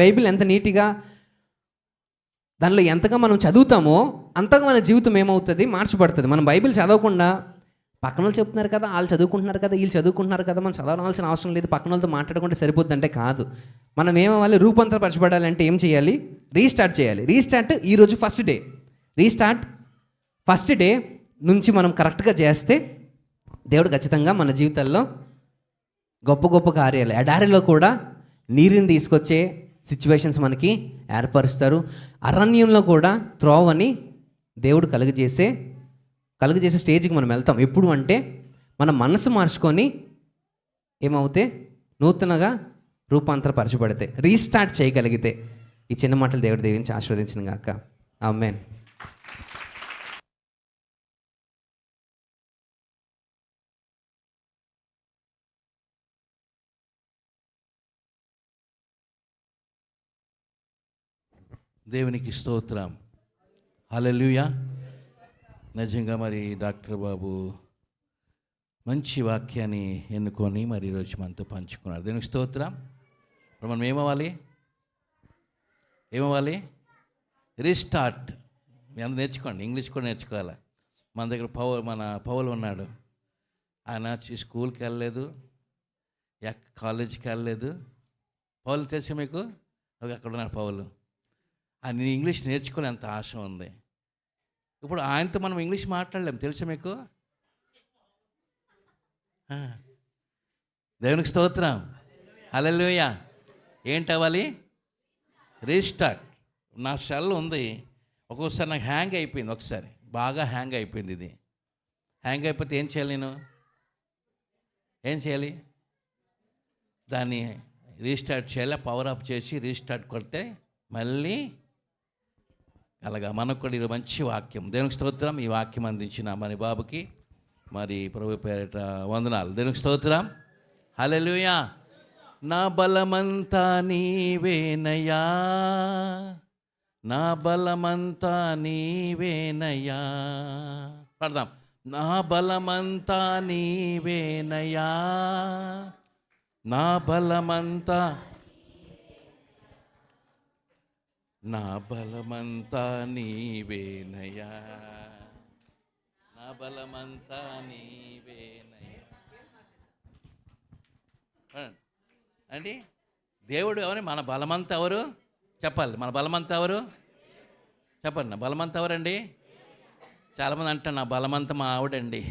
బైబిల్ ఎంత నీట్గా, దానిలో ఎంతగా మనం చదువుతామో అంతగా మన జీవితం ఏమవుతుంది? మార్చబడుతుంది. మనం బైబిల్ చదవకుండా పక్కన వాళ్ళు చెప్తున్నారు కదా, వాళ్ళు చదువుకుంటున్నారు కదా, వీళ్ళు చదువుకుంటున్నారు కదా, మనం చదవాల్సిన అవసరం లేదు, పక్కన వాళ్ళతో మాట్లాడుకుంటే సరిపోద్ది అంటే కాదు. మనం ఏమవ్వాలి? రూపాంతరపరచబడాలంటే ఏం చేయాలి? రీస్టార్ట్ చేయాలి. రీస్టార్ట్ ఈరోజు ఫస్ట్ డే నుంచి మనం కరెక్ట్గా చేస్తే దేవుడు ఖచ్చితంగా మన జీవితాల్లో గొప్ప గొప్ప కార్యాలు, ఎడారిలో కూడా నీరుని తీసుకొచ్చే సిచ్యువేషన్స్ మనకి ఏర్పరుస్తారు. అరణ్యంలో కూడా త్రోవని దేవుడు కలుగజేసే స్టేజ్కి మనం వెళ్తాం. ఎప్పుడు అంటే మన మనసు మార్చుకొని ఏమవుతే నూతనగా రూపాంతరపరచబడితే, రీస్టార్ట్ చేయగలిగితే. ఈ చిన్న మాటలు దేవుడు దీవించి ఆశీర్వదించిన గాక. ఆమేన్. దేవునికి స్తోత్రం, హల్లెలూయా. నిజంగా మరి డాక్టర్ బాబు మంచి వాక్యాన్ని ఎన్నుకొని మరి ఈరోజు మనతో పంచుకున్నారు. దేవునికి స్తోత్రం. ఇప్పుడు మనం ఏమవ్వాలి? రీస్టార్ట్. మీ అందరూ నేర్చుకోండి, ఇంగ్లీష్ కూడా నేర్చుకోవాలి. మన దగ్గర మన పౌలు ఉన్నాడు. ఆయన స్కూల్కి వెళ్ళలేదు, కాలేజీకి వెళ్ళలేదు. పౌలు తెలుసు మీకు? అక్కడ ఉన్నాడు పౌలు. ఆయన ఇంగ్లీష్ నేర్చుకునే అంత ఆశ ఉంది. ఇప్పుడు ఆయనతో మనం ఇంగ్లీష్ మాట్లాడలేము, తెలుసా మీకు? దేవునికి స్తోత్రం, హల్లెలూయా. ఏంటి అవ్వాలి? రీస్టార్ట్. నా సెల్ ఉంది, ఒక్కోసారి నాకు హ్యాంగ్ అయిపోయింది, ఒకసారి బాగా హ్యాంగ్ అయిపోయింది. ఇది హ్యాంగ్ అయిపోతే ఏం చేయాలి? ఏం చేయాలి? దాన్ని రీస్టార్ట్ చేయాలి. పవర్ ఆఫ్ చేసి రీస్టార్ట్ కొడితే మళ్ళీ అలాగా. మనకు కూడా ఇది మంచి వాక్యం. దేవునికి స్తోత్రం. ఈ వాక్యం అందించిన మన బాబుకి మరి ప్రభు పేరిట వందనాలు. దేవునికి స్తోత్రం, హల్లెలూయా. నా బలమంతా నీవేనయ్యా, నా బలమంతా నీవేనయ్యా. పడదాం. నా బలమంతా నీవేనయ్యా, నా బలమంతా, నా బలమంతా నీవేనయ్యా, నా బలమంతా నీవేనయ్యా. అండి దేవుడు ఎవరు? మన బలమంతా ఎవరు చెప్పాలి? మన బలమంతా ఎవరు చెప్పండి? నా బలమంతా ఎవరండి? చాలామంది అంటారు నా బలమంతా మా ఆవిడండి.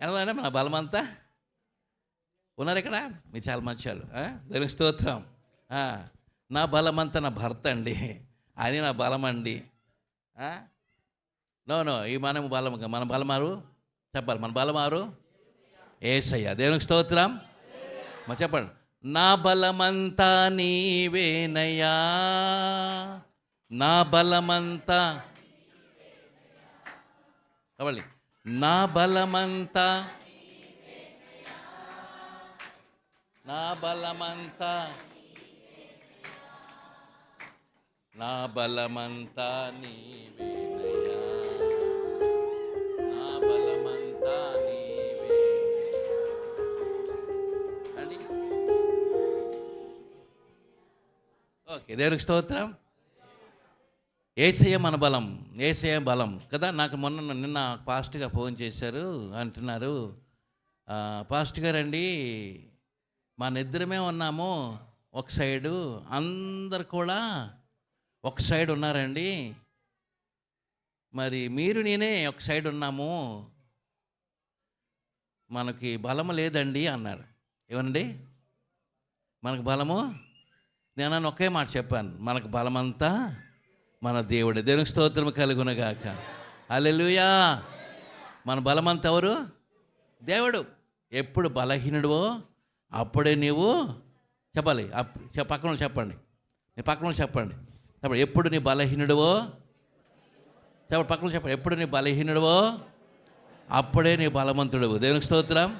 ఎలా మన బలమంతా ఉన్నారు ఇక్కడ? మీరు చాలా మంచి వాళ్ళు. దేవునికి స్తోత్రం. నా బలమంతా నా భర్త అండి, అది నా బలం అండి. నో ఈ మనం బలం, మన బలమారు చెప్పాలి. మన బలమారు యేసయ్య. దేవునికి స్తోత్రం. మరి చెప్పండి. నా బలమంతా నీవేనయ్యా, నా బలమంతా కావాలి. నా బలమంతా, నా బలమంతా, నా బలమంతా నీవేనయ్యా, నా బలమంతా నీవేనయ్యా. అండి ఓకే, దేవునికి స్తోత్రం. యేసయ్య మన బలం, యేసయ్య బలం కదా. నాకు నిన్న పాస్టర్ గారు ఫోన్ చేశారు, అంటున్నారు, పాస్టర్ గారు అండి మన ఇద్దరమే ఉన్నాము ఒక సైడు, అందరు కూడా ఒక సైడ్ ఉన్నారండి, మరి మీరు నేనే ఒక సైడ్ ఉన్నాము, మనకి బలము లేదండి అన్నారు. ఏమనండి? మనకు బలము, నేను ఒకే మాట చెప్పాను, మనకు బలమంతా మన దేవుడే. దేవునికి స్తోత్రం కలుగునగాక. హల్లెలూయా. మన బలమంతా ఎవరు? దేవుడు. ఎప్పుడు బలహీనుడువో అప్పుడే నీవు చెప్పాలి. పక్కన చెప్పండి, నీ పక్కన చెప్పండి. చెప్పండి, ఎప్పుడు నీ బలహీనుడువో చెప్పండి. పక్కన చెప్పండి, ఎప్పుడు నీ బలహీనుడువో అప్పుడే నీ బలవంతుడువు. దేవునికి స్తోత్రం.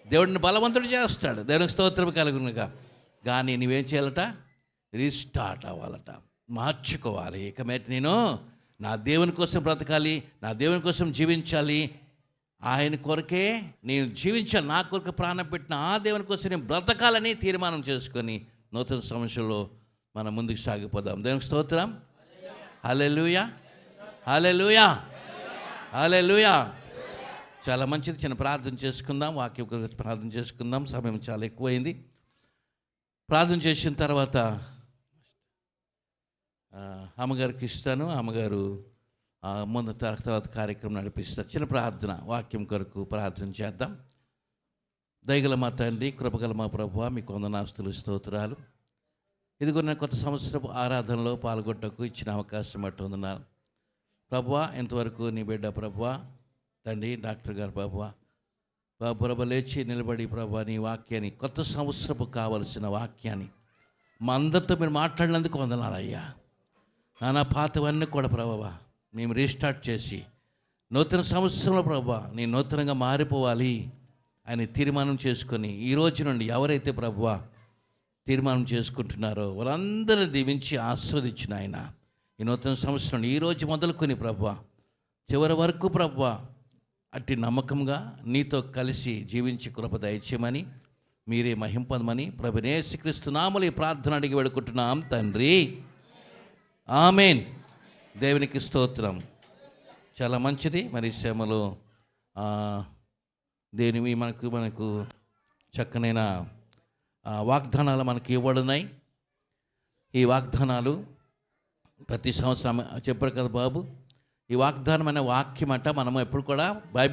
దేవుడిని బలవంతుడు చేస్తాడు. దేవునికి స్తోత్రం కలుగునుగా. కానీ నువ్వేం చేయాలట? రీస్టార్ట్ అవ్వాలట, మార్చుకోవాలి. ఇక మీద నేను నా దేవుని కోసం బ్రతకాలి, నా దేవుని కోసం జీవించాలి, ఆయన కొరకే నేను జీవించాలి, నా కొరకు ప్రాణం పెట్టిన ఆ దేవుని కోసం నేను బ్రతకాలని తీర్మానం చేసుకొని నూతన సంవత్సరంలో మనం ముందుకు సాగిపోదాం. దేవునికి స్తోత్రం. హల్లెలూయా, హల్లెలూయా, హల్లెలూయా. చాలా మంచిది. చిన్న ప్రార్థన చేసుకుందాం, వాక్యం గురించి ప్రార్థన చేసుకుందాం. సమయం చాలా ఎక్కువైంది. ప్రార్థన చేసిన తర్వాత అమ్మగారికి ఇస్తాను, అమ్మగారు ముందు తర్వాత కార్యక్రమం నడిపిస్తారు. చిన్న ప్రార్థన, వాక్యం కొరకు ప్రార్థన చేద్దాం. దయగల మా తండ్రి, కృపగల మా ప్రభువా, మీకు వందనాస్తులు, స్తోత్రాలు. ఇదిగో నేను కొత్త సంవత్సరపు ఆరాధనలో పాల్గొట్టకు ఇచ్చిన అవకాశం బట్టి వందనాలు ప్రభువా. ఇంతవరకు నీ బిడ్డ ప్రభువా, తండ్రి డాక్టర్ గారు ప్రభువా, ప్రభ లేచి నిలబడి ప్రభువా నీ వాక్యాన్ని, కొత్త సంవత్సరపు కావలసిన వాక్యాన్ని మా అందరితో మీరు మాట్లాడినందుకు వందనాలయ్యా. నానా పాతవన్నీ కూడా ప్రభువా మేము రీస్టార్ట్ చేసి నూతన సంవత్సరంలో ప్రభువా నీ నూతనంగా మారిపోవాలి అని తీర్మానం చేసుకొని ఈ రోజు నుండి ఎవరైతే ప్రభువా తీర్మానం చేసుకుంటున్నారో వారందరిని దీవించి ఆస్వాదించిన ఆయన ఈ నూతన సంవత్సరం ఈ రోజు మొదలుకొని ప్రభువా చివరి వరకు ప్రభువా అట్టి నమ్మకంగా నీతో కలిసి జీవించి కృప దయచేయమని, మీరే మహింపదమని ప్రభు యేసుక్రీస్తు నామములో ఈ ప్రార్థన అడిగి వేడుకుంటున్నాం తండ్రి. ఆమేన్. దేవునికి స్తోత్రం. చాలా మంచిది. మరి శ్రమలో దేనివి మనకు చక్కనైన వాగ్దానాలు మనకి ఇవ్వడున్నాయి. ఈ వాగ్దానాలు ప్రతి సంవత్సరం చెప్పారు కదా బాబు. ఈ వాగ్దానం అనే వాక్యం అంట మనము ఎప్పుడు కూడా బైబిల్